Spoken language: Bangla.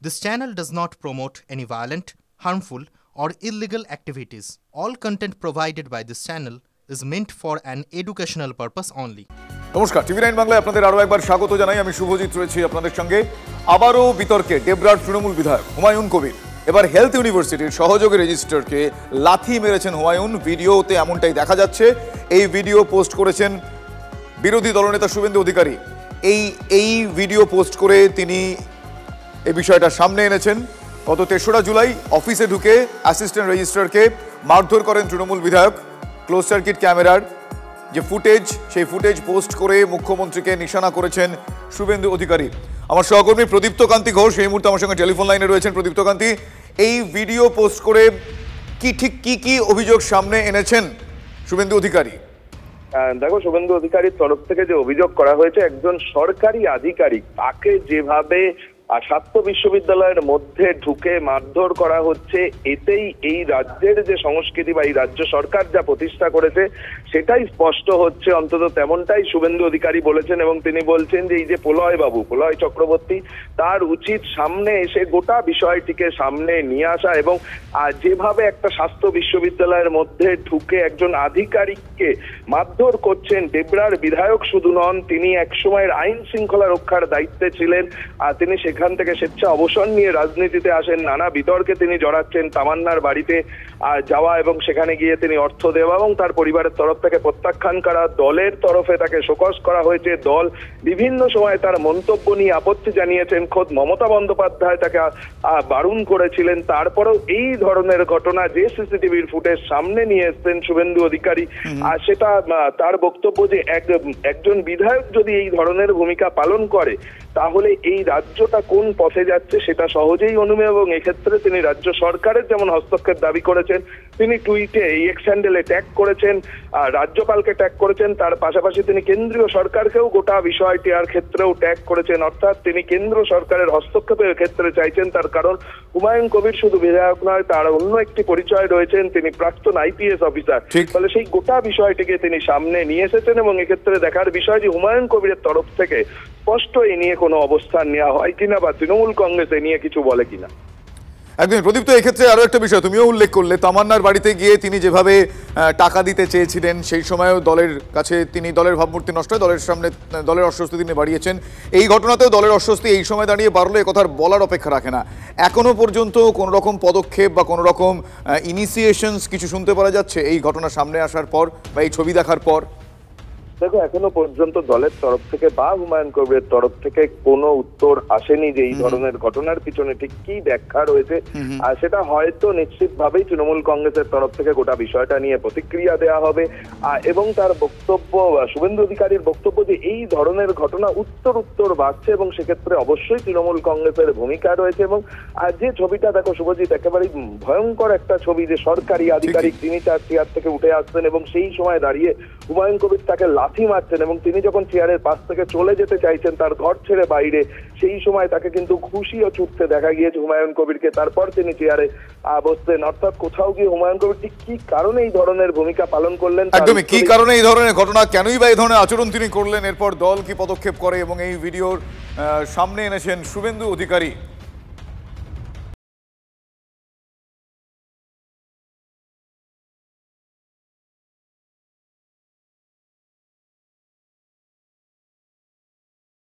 This channel does not promote any violent, harmful, or illegal activities. All content provided by this channel is meant for an educational purpose only. নমস্কার, টিভি9 বাংলায় আপনাদের আরো একবার স্বাগত জানাই। আমি শুভজিৎ রয়েছি আপনাদের সঙ্গে। আবারও বিতর্কে ডেবরার তৃণমূল বিধায়ক হুমায়ুন কবির এবার হেলথ ইউনিভার্সিটির সহযোগী রেজিস্ট্রারকে লাথি মেরেছেন হুমায়ুন। ভিডিওতে এমনটাই দেখা যাচ্ছে। এই ভিডিও পোস্ট করেছেন বিরোধী দলনেতা শুভেন্দু অধিকারী। এই ভিডিও পোস্ট করে তিনি এই বিষয়টা সামনে এনেছেন। গত ৩রা জুলাই অফিসে ঢুকে অ্যাসিস্ট্যান্ট রেজিস্ট্রারকে মারধর করেন তৃণমূল বিধায়ক। ক্লোজ সার্কিট ক্যামেরার যে ফুটেজ, সেই ফুটেজ পোস্ট করে মুখ্যমন্ত্রীকে নিশানা করেছেন শুভেন্দু অধিকারী। আমার সহকর্মী প্রদীপ্ত কান্তি ঘোষ এই মুহূর্তে আমার সঙ্গে টেলিফোন লাইনে রয়েছেন। প্রদীপ্ত কান্তি, এই ভিডিও পোস্ট করে কি অভিযোগ সামনে এনেছেন শুভেন্দু অধিকারী? দেখো, শুভেন্দু অধিকারীর তরফ থেকে যে অভিযোগ করা হয়েছে, একজন সরকারি আধিকারিক তাকে যেভাবে স্বাস্থ্য বিশ্ববিদ্যালয়ের মধ্যে ঢুকে মারধর করা হচ্ছে, এতেই এই রাজ্যের যে সংস্কৃতি বা এই রাজ্য সরকার যা প্রতিষ্ঠা করেছে সেটাই স্পষ্ট হচ্ছে। অন্তত তেমনটাই শুভেন্দু অধিকারী বলেছেন এবং তিনি বলছেন যে এই যে প্রলয় চক্রবর্তী, তার উচিত সামনে এসে গোটা বিষয়টিকে সামনে নিয়ে আসা এবং যেভাবে একটা স্বাস্থ্য বিশ্ববিদ্যালয়ের মধ্যে ঢুকে একজন আধিকারিককে মারধর করছেন। ডেবরার বিধায়ক শুধু নন, তিনি একসময়ের আইন শৃঙ্খলা রক্ষার দায়িত্বে ছিলেন। তিনি সেখান থেকে স্বেচ্ছা অবসর নিয়ে রাজনীতিতে আসেন। নানা বিতর্কে তিনি জড়াচ্ছেন। তামান্নার বাড়িতে যাওয়া এবং সেখানে গিয়ে তিনি অর্থ দেওয়া এবং তার পরিবারের তরফ থেকে প্রত্যাখ্যান করা, দলের তরফে তাকে শোকজ করা হয়েছে। দল বিভিন্ন সময় তার মন্তব্য নিয়ে আপত্তি জানিয়েছেন। খোদ মমতা বন্দ্যোপাধ্যায় তাকে বারণ করেছিলেন। তারপরেও এই ধরনের ঘটনা যে সিসিটিভির ফুটেজ সামনে নিয়ে এসছেন শুভেন্দু অধিকারী, আর সেটা তার বক্তব্য যে একজন বিধায়ক যদি এই ধরনের ভূমিকা পালন করে তাহলে এই রাজ্যটা কোন পথে যাচ্ছে সেটা সহজেই অনুমেয়। এবং এক্ষেত্রে তিনি রাজ্য সরকারের যেমন হস্তক্ষেপ দাবি করেছেন, তিনি টুইটে এক্স হ্যান্ডেলে ট্যাগ করেছেন, রাজ্যপালকে ট্যাগ করেছেন। তার পাশাপাশি তিনি কেন্দ্রীয় সরকারকেও গোটা বিষয়টির ক্ষেত্রেও ট্যাগ করেছেন। অর্থাৎ তিনি কেন্দ্র সরকারের হস্তক্ষেপের ক্ষেত্রে চাইছেন। তার কারণ হুমায়ুন কবির শুধু বিধায়ক নয়, তার অন্য একটি পরিচয় রয়েছেন, তিনি প্রাক্তন আইপিএস অফিসার। ফলে সেই গোটা বিষয়টিকে তিনি সামনে নিয়ে এসেছেন এবং এক্ষেত্রে দেখার বিষয় যে হুমায়ুন কবিরের তরফ থেকে স্পষ্ট এই নিয়ে কোনো অবস্থান নেওয়া হয় কিনা বা তৃণমূল কংগ্রেস এ নিয়ে কিছু বলে কিনা। একদম প্রদীপ্ত, এক্ষেত্রে আরো একটা বিষয় তুমিও উল্লেখ করলে, তামান্নার বাড়িতে গিয়ে তিনি যেভাবে টাকা দিতে চেয়েছিলেন সেই সময়ও দলের কাছে তিনি দলের ভাবমূর্তি নষ্ট হয়, দলের সামনে দলের অস্বস্তি তিনি বাড়িয়েছেন। এই ঘটনাতেও দলের অস্বস্তি এই সময় দাঁড়িয়ে বাড়লো, একথার বলার অপেক্ষা রাখে না। এখনো পর্যন্ত কোনো রকম পদক্ষেপ বা কোনো রকম ইনিশিয়েশনস কিছু শুনতে পাওয়া যাচ্ছে এই ঘটনা সামনে আসার পর বা এই ছবি দেখার পর? দেখো, এখনো পর্যন্ত দলের তরফ থেকে বা হুমায়ুন কবিরের তরফ থেকে কোনো উত্তর আসেনি যে এই ধরনের ঘটনার পিছনে ঠিক কি ব্যাখ্যা রয়েছে। আর সেটা হয়তো নিশ্চিতভাবেই তৃণমূল কংগ্রেসের তরফ থেকে গোটা বিষয়টা নিয়ে প্রতিক্রিয়া দেওয়া হবে। এবং তার বক্তব্য, শুভেন্দু অধিকারীর বক্তব্য যে এই ধরনের ঘটনা উত্তর বাড়ছে এবং সেক্ষেত্রে অবশ্যই তৃণমূল কংগ্রেসের ভূমিকা রয়েছে। এবং যে ছবিটা দেখো শুভজিৎ, একেবারেই ভয়ঙ্কর একটা ছবি, যে সরকারি আধিকারিক তিনি তার চেয়ার থেকে উঠে আসছেন এবং সেই সময় দাঁড়িয়ে হুমায়ুন কবির তাকে লাথি মারছেন এবং তিনি যখন চেয়ারের পাশ থেকে চলে যেতে চাইছেন তার ঘর ছেড়ে বাইরে, সেই সময় তাকে কিন্তু ঘুষিও ছুটতে দেখা গিয়েছে হুমায়ুন কবিরকে। তারপর তিনি চেয়ারে বসতেন। অর্থাৎ কোথাও গিয়ে হুমায়ুন কবির ঠিক কি কারণে এই ধরনের ভূমিকা পালন করলেন, একদমই কি কারণে এই ধরনের ঘটনা, কেনই বা এই ধরনের আচরণ তিনি করলেন, এরপর দল কি পদক্ষেপ করে এবং এই ভিডিওর সামনে এনেছেন শুভেন্দু অধিকারী।